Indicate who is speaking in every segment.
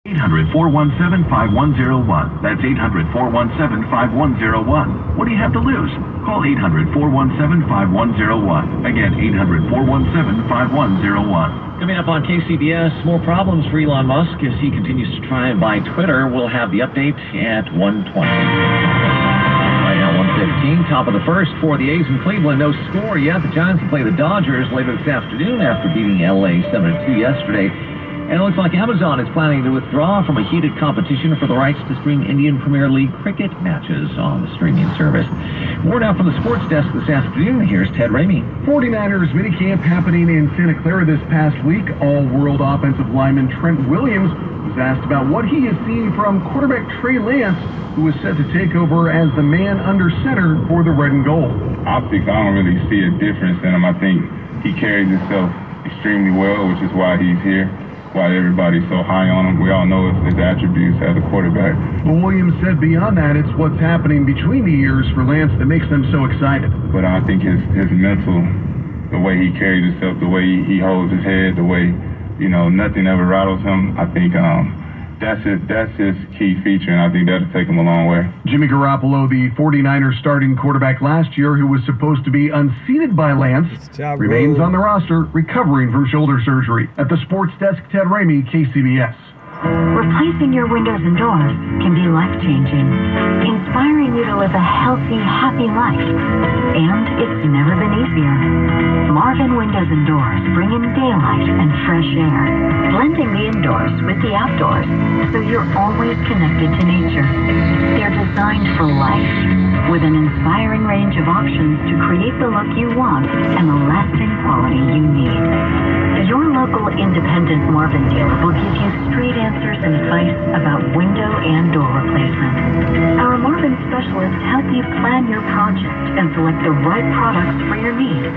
Speaker 1: 800-417-5101. That's 800-417-5101. What do you have to lose? Call 800-417-5101. Again, 800-417-5101.
Speaker 2: Coming up on KCBS, more problems for Elon Musk as he continues to try and buy Twitter. We'll have the update at 1:20. Right now, 1:15, top of the first for the A's in Cleveland. No score yet. The Giants will play the Dodgers later this afternoon after beating LA 7-2 yesterday. And it looks like Amazon is planning to withdraw from a heated competition for the rights to stream Indian Premier League cricket matches on the streaming service. More now from the sports desk this afternoon. Here's Ted Ramey.
Speaker 3: 49ers minicamp happening in Santa Clara this past week. All-world offensive lineman Trent Williams was asked about what he has seen from quarterback Trey Lance, who is set to take over as the man under center for the red and gold.
Speaker 4: Optics, I don't really see a difference in him. I think he carries himself extremely well, which is why he's here. Why everybody's so high on him. We all know his attributes as a quarterback.
Speaker 3: Well, Williams said beyond that, it's what's happening between the ears for Lance that makes them so excited.
Speaker 4: But I think his mental, the way he carries himself, the way he holds his head, the way, nothing ever rattles him, I think that's his key feature, and I think that'll take him a long way.
Speaker 3: Jimmy Garoppolo, the 49ers starting quarterback last year, who was supposed to be unseated by Lance, remains on the roster, recovering from shoulder surgery. At the sports desk, Ted Ramey, KCBS.
Speaker 5: Replacing your windows and doors can be life-changing, inspiring you to live a healthy, happy life. And it's never been easier. Marvin Windows and Doors bring in daylight and fresh air, blending the indoors with the outdoors, so you're always connected to nature. They're designed for life, with an inspiring range of options to create the look you want and the lasting quality you need. Your local independent Marvin dealer will give you straight answers and advice about window and door replacement. Our Marvin specialists help you plan your project and select the right products for your needs.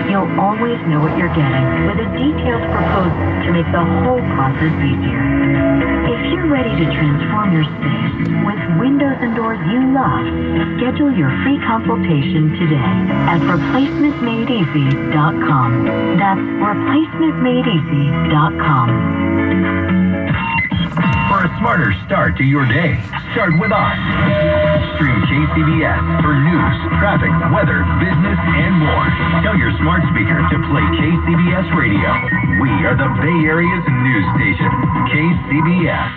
Speaker 5: You'll always know what you're getting with a detailed proposal to make the whole process easier. If you're ready to transform your space with windows and doors you love, schedule your free consultation today at replacementmadeeasy.com. That's replacementmadeeasy.com.
Speaker 1: For a smarter start to your day, start with us. Stream KCBS for news, traffic, weather, business, and more. Tell your smart speaker to play KCBS Radio. We are the Bay Area's news station, KCBS.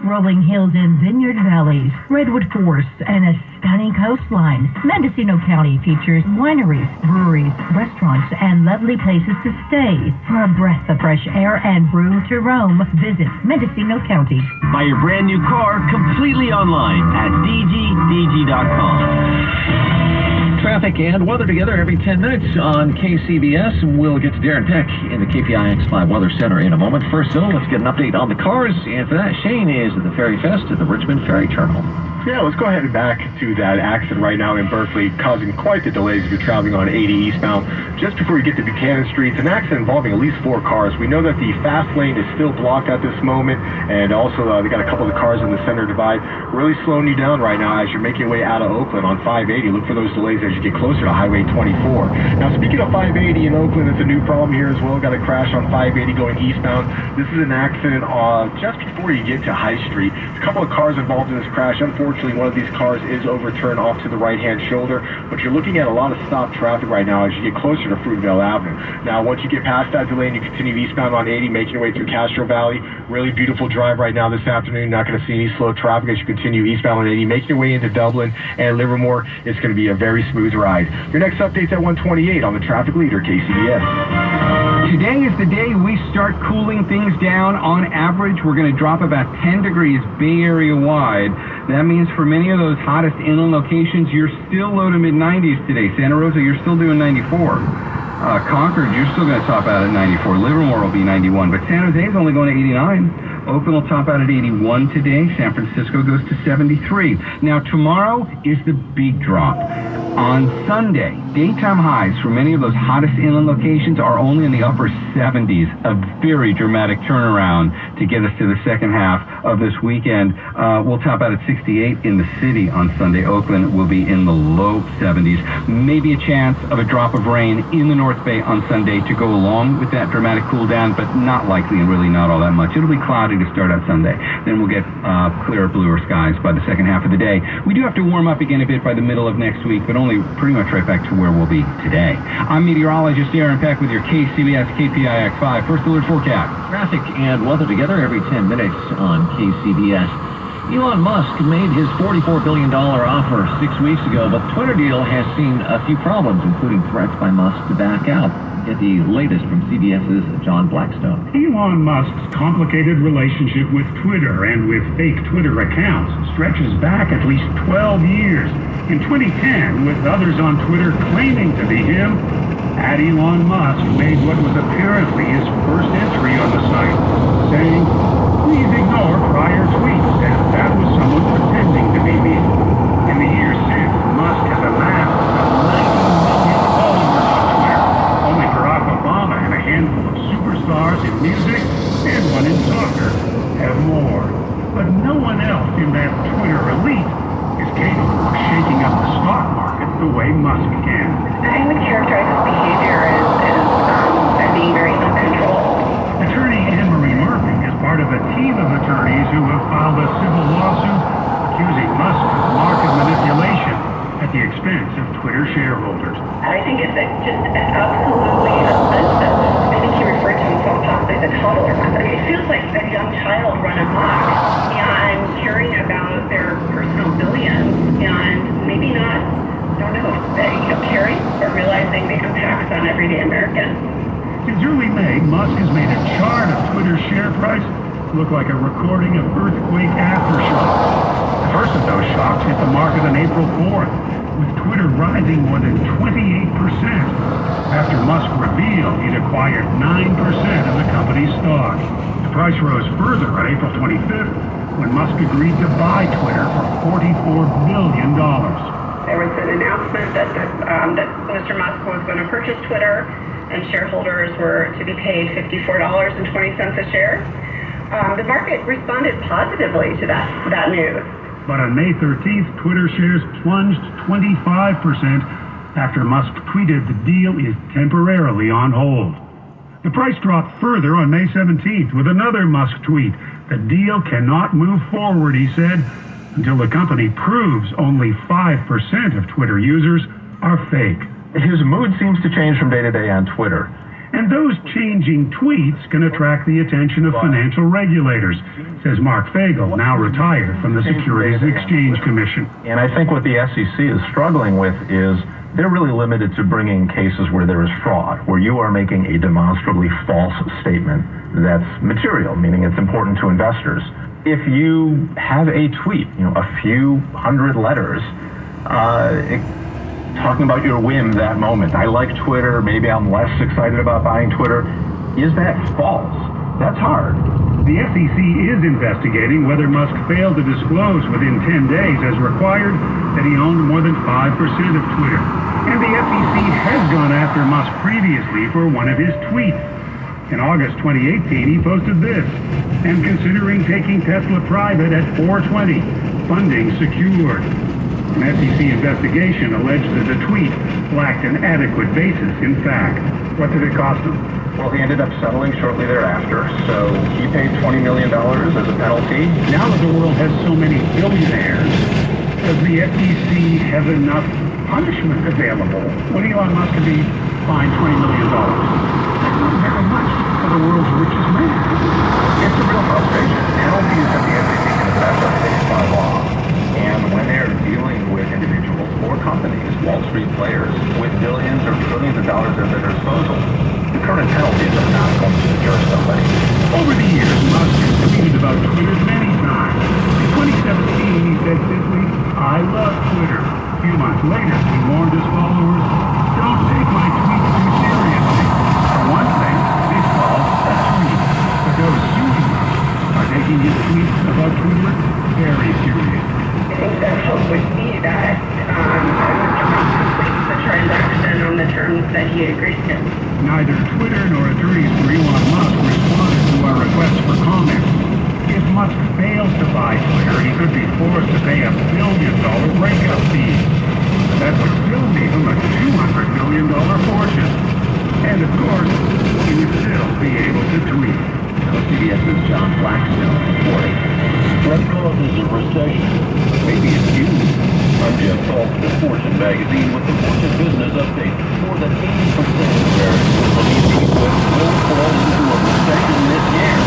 Speaker 6: Rolling hills and vineyard valleys, redwood forests, and a stunning coastline. Mendocino County features wineries, breweries, restaurants, and lovely places to stay. For a breath of fresh air and brew to roam, visit Mendocino County.
Speaker 7: Buy your brand new car completely online at DGDG.com.
Speaker 2: Traffic and weather together every 10 minutes on KCBS. We'll get to Darren Peck in the KPIX5 Weather Center in a moment. First, though, let's get an update on the cars. And for that, Shane is at the Ferry Fest at the Richmond Ferry Terminal.
Speaker 8: Yeah, let's go ahead and back to that accident right now in Berkeley, causing quite the delays if you're traveling on 80 eastbound. Just before you get to Buchanan Street, it's an accident involving at least 4 cars. We know that the fast lane is still blocked at this moment, and also they got a couple of the cars in the center divide really slowing you down right now as you're making your way out of Oakland on 580. Look for those delays as you get closer to Highway 24. Now, speaking of 580 in Oakland, it's a new problem here as well. Got a crash on 580 going eastbound. This is an accident just before you get to High Street. There's a couple of cars involved in this crash. Unfortunately, one of these cars is overturned off to the right-hand shoulder, but you're looking at a lot of stopped traffic right now as you get closer to Fruitvale Avenue. Now, once you get past that delay and you continue eastbound on 80, making your way through Castro Valley, really beautiful drive right now this afternoon. Not going to see any slow traffic as you continue eastbound on 80, making your way into Dublin and Livermore. It's going to be a very smooth ride. Your next update's at 1:28 on the Traffic Leader, KCBS.
Speaker 9: Today is the day we start cooling things down. On average, we're going to drop about 10 degrees Bay Area wide. That means for many of those hottest inland locations, you're still low to mid-90s today. Santa Rosa, you're still doing 94. Concord, you're still going to top out at 94. Livermore will be 91, but San Jose is only going to 89. Oakland will top out at 81 today. San Francisco goes to 73. Now, tomorrow is the big drop. On Sunday, daytime highs for many of those hottest inland locations are only in the upper 70s, a very dramatic turnaround to get us to the second half of this weekend. We'll top out at 68 in the city on Sunday. Oakland will be in the low 70s. Maybe a chance of a drop of rain in the North Bay on Sunday to go along with that dramatic cool down, but not likely and really not all that much. It'll be cloudy to start out Sunday. Then we'll get clearer, bluer skies by the second half of the day. We do have to warm up again a bit by the middle of next week, but only pretty much right back to where we'll be today. I'm meteorologist Aaron Peck with your KCBS KPIX 5 First Alert Forecast.
Speaker 2: Traffic and weather together every 10 minutes on KCBS. Elon Musk made his $44 billion offer 6 weeks ago, but the Twitter deal has seen a few problems, including threats by Musk to back out. Get the latest from CBS's John Blackstone.
Speaker 10: Elon Musk's complicated relationship with Twitter and with fake Twitter accounts stretches back at least 12 years. In 2010, with others on Twitter claiming to be him, @Elon Musk made what was apparently his first entry on the site, saying, "Please ignore prior tweets," and that was someone pretending to be me. In the years since, Musk has amassed about 90 million followers on Twitter. Only Barack Obama and a handful of superstars in music and one in soccer have more. But no one else in that Twitter elite is capable of shaking up the stock market the way Musk can.
Speaker 11: I would characterize his behavior as being very uncontrolled.
Speaker 10: Attorney Anne-Marie Murphy is part of a team of attorneys who have filed a civil lawsuit accusing Musk of market manipulation at the expense of Twitter shareholders.
Speaker 11: I think it's just absolutely offensive. I think he referred to himself possibly as a toddler. I mean, it feels like a young child run amok and caring about their personal billions and maybe not, I don't know, caring or realizing the impacts on everyday Americans.
Speaker 10: Since early May, Musk has made a chart of Twitter's share price look like a recording of earthquake aftershocks. The first of those shocks hit the market on April 4th, with Twitter rising more than 28% after Musk revealed he'd acquired 9% of the company's stock. The price rose further on April 25th when Musk agreed to buy Twitter for $44 billion.
Speaker 11: There was an announcement that Mr. Musk was going to purchase Twitter, and shareholders were to be paid $54.20 a share. The market responded positively to that news.
Speaker 10: But on May 13th, Twitter shares plunged 25% after Musk tweeted the deal is temporarily on hold. The price dropped further on May 17th with another Musk tweet. The deal cannot move forward, he said, until the company proves only 5% of Twitter users are fake.
Speaker 12: His mood seems to change from day to day on Twitter.
Speaker 10: And those changing tweets can attract the attention of financial regulators, says Mark Fagel, now retired from the Securities and Exchange Commission.
Speaker 12: And I think what the SEC is struggling with is they're really limited to bringing cases where there is fraud, where you are making a demonstrably false statement that's material, meaning it's important to investors. If you have a tweet, a few hundred letters, talking about your whim that moment, I like Twitter, maybe I'm less excited about buying Twitter, is that false? That's hard.
Speaker 10: The SEC is investigating whether Musk failed to disclose within 10 days as required that he owned more than 5% of Twitter. And the SEC has gone after Musk previously for one of his tweets. In August 2018, he posted this: "I'm considering taking Tesla private at 420. Funding secured." An SEC investigation alleged that the tweet lacked an adequate basis in fact. What did it cost him?
Speaker 12: Well, he ended up settling shortly thereafter, so he paid $20 million as a penalty.
Speaker 10: Now that the world has so many billionaires, does the SEC have enough punishment available when Elon Musk could be fined $20 million? That's not very much for the world's richest man.
Speaker 12: It's a real frustration. Penalties that the SEC can assess are fixed by law. And when they're dealing with individuals or companies, Wall Street players, with billions or trillions of dollars at their disposal, the current penalties are not going to deter somebody.
Speaker 10: Over the years, Musk has tweeted about Twitter many times. In 2017, he said simply, "I love Twitter." A few months later, he warned his followers, "Don't take my tweets too seriously." For one thing, it's called a tweet. But those suing Musk are taking his tweets about Twitter very seriously.
Speaker 11: I think the hope would be that Mr. Musk completes the transaction on the terms that he agreed to.
Speaker 10: Neither Twitter nor attorneys for Elon Musk responded to our requests for comment. If Musk fails to buy Twitter, he could be forced to pay $1 billion breakup fee. That would still leave him a $200 million fortune. And of course, he would still be able to tweet.
Speaker 2: CBS's John Blackstone reporting.
Speaker 13: What causes a recession? Maybe it's you. I'm Jeff Paulson of Fortune Magazine with the Fortune Business Update. More than 80% of Americans believe the U.S. will fall into a recession this year.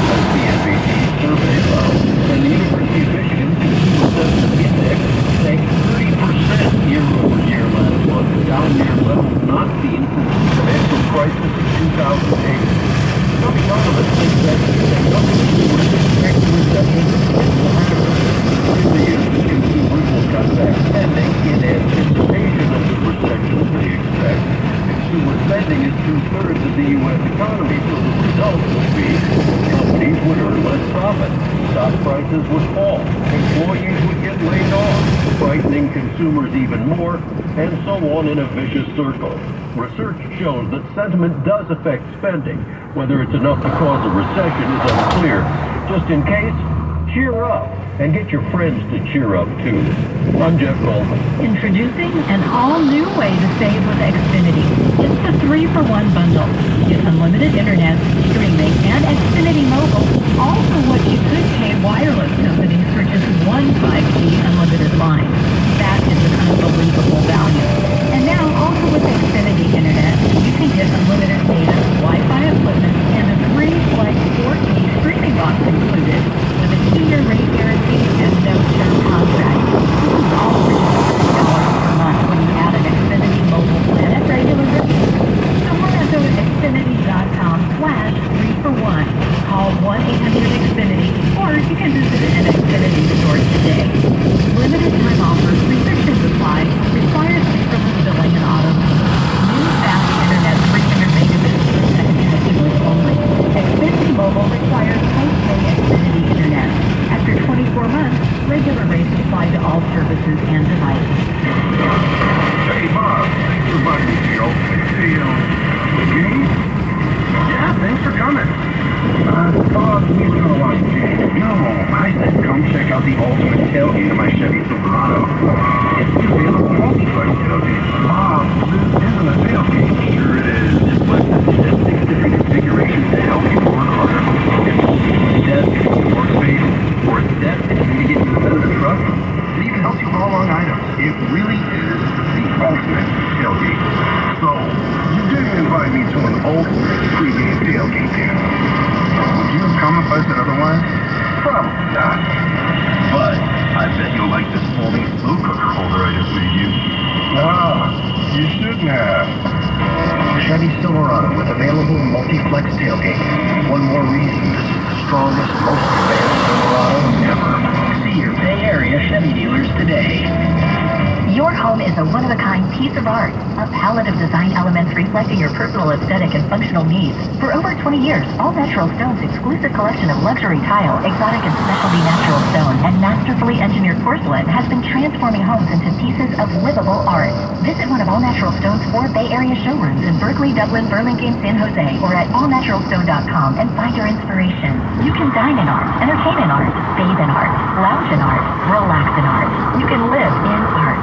Speaker 13: A CNBC survey found, and the University of Michigan Consumer Sentiment Index sank 30% year-over-year last month, down near levels not seen since the financial crisis of 2008. Some economists think that consumers expect the recession will happen. Consumers will cut back spending in anticipation of the recession they expect. Consumer spending is 2/3 of the U.S. economy, so the result would be companies would earn less profit, stock prices would fall, employees would get laid off, frightening consumers even more, and so on in a vicious circle. Research shows that sentiment does affect spending. Whether it's enough to cause a recession is unclear. Just in case, cheer up and get your friends to cheer up too. I'm Jeff Goldman.
Speaker 6: Introducing an all-new way to save with Xfinity. It's the 3-for-1 bundle. Get unlimited internet, streaming, and Xfinity Mobile, all for what you could pay wireless companies for just one 5G unlimited line. That is an unbelievable value. And now, also with Xfinity Internet, you can get unlimited data, Wi-Fi equipment, and a free Flex 4K streaming box included, with a 2-year rate guarantee and no term contract. This is all for just $60 per month when you add an Xfinity mobile plan at regular rates. So why not go to Xfinity.com/3-for-1. Call 1-800-XFINITY, or you can visit an Xfinity store today. Limited time offer, restrictions apply, requires paperless billing and auto pay. New fast internet 300 megabits per second connectivity only. Xfinity Mobile requires post-pay Xfinity Internet. After 24 months, regular rates apply to all services and devices.
Speaker 10: Hey, Bob, thanks for inviting me to your ultimate video. Games? Yeah, thanks for coming. Bob, we were gonna watch games. No, I said come check out the ultimate tailgate of my Chevy Silverado. It's the available multi-flex tailgate. Bob, this isn't a tailgate. Sure it is. But it's 6 different configurations to help you work harder. Desk, workspace, or a desk that you need to get to the center of the truck. It even helps you haul long items. It really is the ultimate tailgate. So, you didn't invite me to an ultimate pregame tailgate dinner. Would you have come if I said otherwise? Probably not. But I bet you'll like this folding slow cooker holder I just made you. Ah, you shouldn't have. Chevy Silverado with available multi-flex tailgate. One more reason this is the strongest, most advanced Silverado ever. See your Bay Area Chevy dealers today.
Speaker 5: Your home is a one-of-a-kind piece of art, a palette of design elements reflecting your personal aesthetic and functional needs. For over 20 years, All Natural Stone's exclusive collection of luxury tile, exotic and specialty natural stone, and masterfully engineered porcelain has been transforming homes into pieces of livable art. Visit one of All Natural Stone's 4 Bay Area showrooms in Berkeley, Dublin, Burlingame, San Jose, or at allnaturalstone.com and find your inspiration. You can dine in art, entertain in art, bathe in art, lounge in art, relax in art. You can live in art.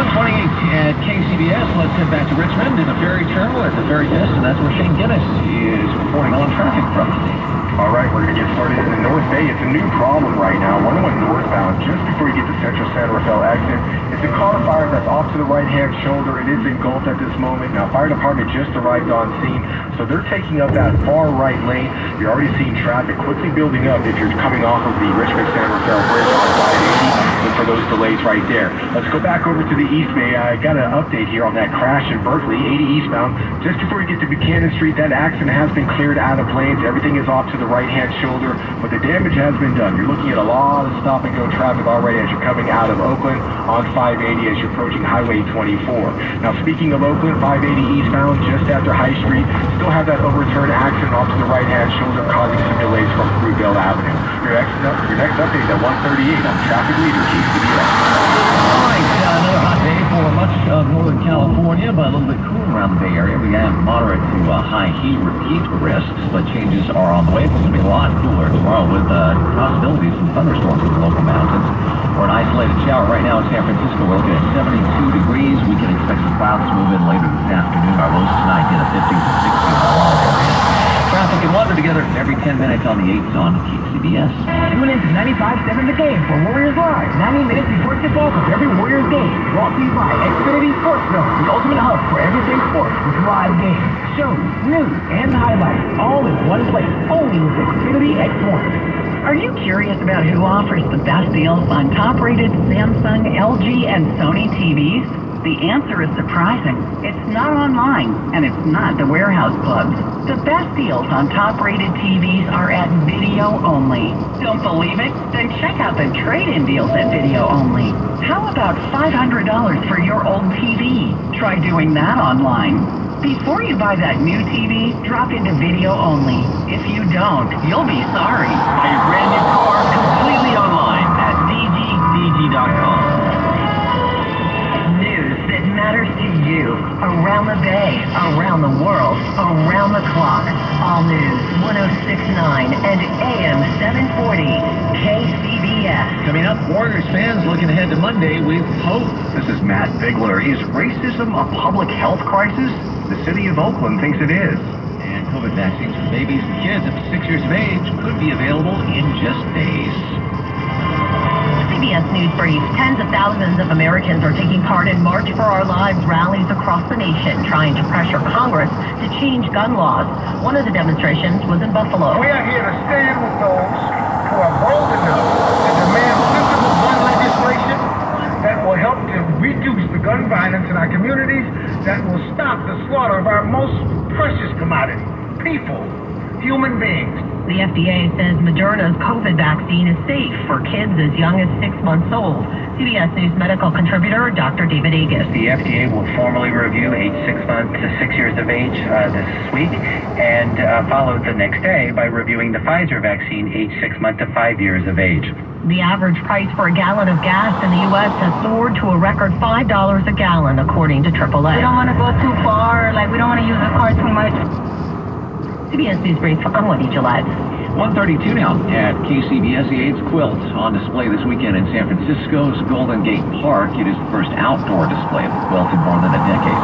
Speaker 2: 128 at KCBS. Let's head back to Richmond in the ferry terminal at the ferry desk, and that's where Shane Guinness is reporting on traffic from today.
Speaker 8: All right, we're going to get started in the North Bay. It's a new problem right now. 101 northbound, just before you get to Central San Rafael exit. It's a car fire that's off to the right-hand shoulder. It is engulfed at this moment. Now, fire department just arrived on scene, so they're taking up that far right lane. You're already seeing traffic quickly building up if you're coming off of the Richmond-San Rafael Bridge on 580. Look for those delays right there. Let's go back over to the East Bay. I got an update here on that crash in Berkeley, 80 eastbound. Just before you get to Buchanan Street, that accident has been cleared out of lanes. Everything is off to the right-hand shoulder, but the damage has been done. You're looking at a lot of stop-and-go traffic already as you're coming out of Oakland on 580 as you're approaching Highway 24. Now, speaking of Oakland, 580 eastbound, just after High Street, still have that overturned accident off to the right-hand shoulder, causing some delays from Fruitvale Avenue. Your next update at 1:38 on Traffic Leader KCBS.
Speaker 2: All right, another hot day for for much of Northern California, but a little bit cooler around the Bay Area. We have moderate to high heat risks, but changes are on the way. It's going to be a lot cooler tomorrow with possibilities of thunderstorms in the local mountains. Or an isolated shower right now in San Francisco. We're looking at 72 degrees. We can expect some clouds to move in later this afternoon. Our lows tonight in the 50s and 60s in a lot of areas. Traffic and weather together every 10 minutes on the 8s on KCBS.
Speaker 14: Tune in to 95.7 The Game for Warriors Live. 90 minutes before tip-off of every Warriors game. Brought to you by Xfinity Sports Zone, the ultimate hub for everything sports with live games, shows, news, and highlights, all in one place. Only with Xfinity X1.
Speaker 5: Are you curious about who offers the best deals on top-rated Samsung, LG, and Sony TVs? The answer is surprising. It's not online, and it's not the warehouse clubs. The best deals on top-rated TVs are at Video Only. Don't believe it? Then check out the trade-in deals at Video Only. How about $500 for your old TV? Try doing that online. Before you buy that new TV, drop into Video Only. If you don't, you'll be sorry.
Speaker 7: Buy your brand new car completely online at DGDG.com.
Speaker 5: Matters to you, around the Bay, around the world, around the clock. All news, 106.9 and AM 740, KCBS.
Speaker 2: Coming up, Warriors fans looking ahead to Monday with hope.
Speaker 15: This is Matt Bigler. Is racism a public health crisis? The city of Oakland thinks it is.
Speaker 2: And COVID vaccines for babies and kids up to 6 years of age could be available in just days.
Speaker 6: CBS News Brief. Tens of thousands of Americans are taking part in March for Our Lives rallies across the nation, trying to pressure Congress to change gun laws. One of the demonstrations was in Buffalo.
Speaker 16: We are here to stand with those who are bold enough to demand sensible gun legislation that will help to reduce the gun violence in our communities, that will stop the slaughter of our most precious commodity, people, human beings.
Speaker 6: The FDA says Moderna's COVID vaccine is safe for kids as young as 6 months old. CBS News medical contributor Dr. David Agus.
Speaker 17: The FDA will formally review age 6 months to 6 years of age this week, and followed the next day by reviewing the Pfizer vaccine age 6 months to 5 years of age.
Speaker 6: The average price for a gallon of gas in the U.S. has soared to a record $5 a gallon, according to AAA.
Speaker 18: We don't want to go too far, we don't want to use the car too much.
Speaker 6: CBS News Brief, I'm Wendy Gillette.
Speaker 2: 1:32 now at KCBS. The AIDS quilt on display this weekend in San Francisco's Golden Gate Park. It is the first outdoor display of the quilt in more than a decade.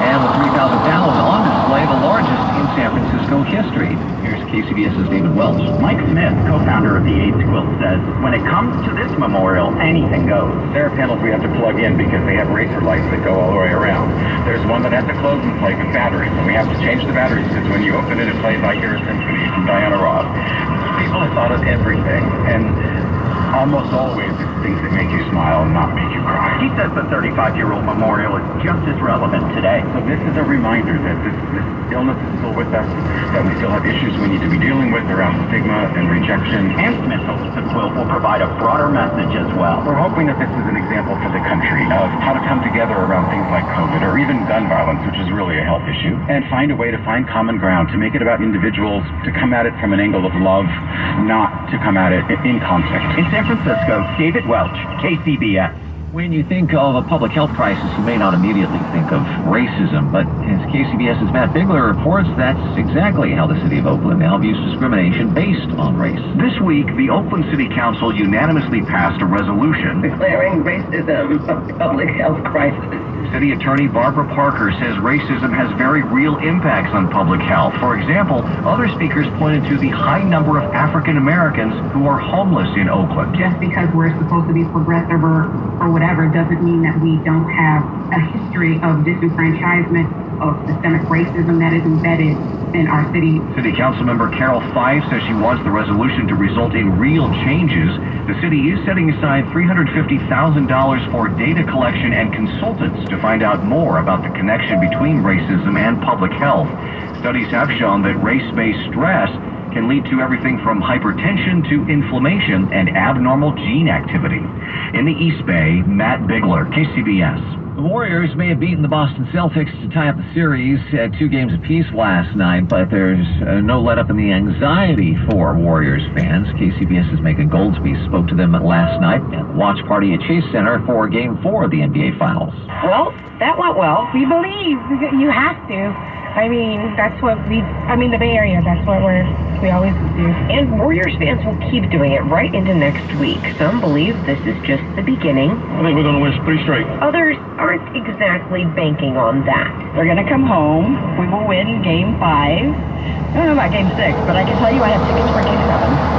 Speaker 2: And with 3,000 panels on display, the largest in San Francisco history. Here's KCBS's David Welch.
Speaker 19: Mike Smith, co-founder of the AIDS quilt, says, when it comes to this memorial, anything goes. There are panels we have to plug in because they have racer lights that go all the way around. There's one that has a closing plate with batteries, and we have to change the batteries because when you open it, it plays I Hear a Symphony from Diana Ross. People have thought of everything, and almost always it's things that make you smile and not make you cry. He says the 35-year-old memorial is just as relevant today. So this is a reminder that this illness is still with us, that we still have issues we need to be dealing with around stigma and rejection. And Smith hopes the quilt will provide a broader message as well. We're hoping that this is an example for the country of how to come together around things like COVID or even gun violence, which is really a health issue, and find a way to find common ground, to make it about individuals, to come at it from an angle of love, not to come at it in conflict. In San Francisco, David Welch, KCBS.
Speaker 2: When you think of a public health crisis, you may not immediately think of racism, but as KCBS's Matt Bigler reports, that's exactly how the city of Oakland now views discrimination based on race.
Speaker 15: This week, the Oakland City Council unanimously passed a resolution
Speaker 5: declaring racism a public health crisis.
Speaker 15: City Attorney Barbara Parker says racism has very real impacts on public health. For example, other speakers pointed to the high number of African Americans who are homeless in Oakland.
Speaker 20: Just because we're supposed to be progressive or whatever doesn't mean that we don't have a history of disenfranchisement, of systemic racism that is embedded in our city.
Speaker 15: City Council member Carol Fife says she wants the resolution to result in real changes. The city is setting aside $350,000 for data collection and consultants to find out more about the connection between racism and public health. Studies have shown that race-based stress can lead to everything from hypertension to inflammation and abnormal gene activity. In the East Bay, Matt Bigler, KCBS.
Speaker 2: The Warriors may have beaten the Boston Celtics to tie up the series at 2 games apiece last night, but there's no let-up in the anxiety for Warriors fans. KCBS's Megan Goldsby spoke to them last night at the watch party at Chase Center for Game 4 of the NBA Finals.
Speaker 21: Well, that went well. We believe. You have to. I mean, that's what the Bay Area, that's what we always do.
Speaker 22: And Warriors fans will keep doing it right into next week. Some believe this is just the beginning.
Speaker 13: I think we're going to win 3 straight.
Speaker 22: Others aren't exactly banking on that.
Speaker 21: They're going to come home. We will win Game 5. I don't know about Game 6, but I can tell you I have tickets for Game 7.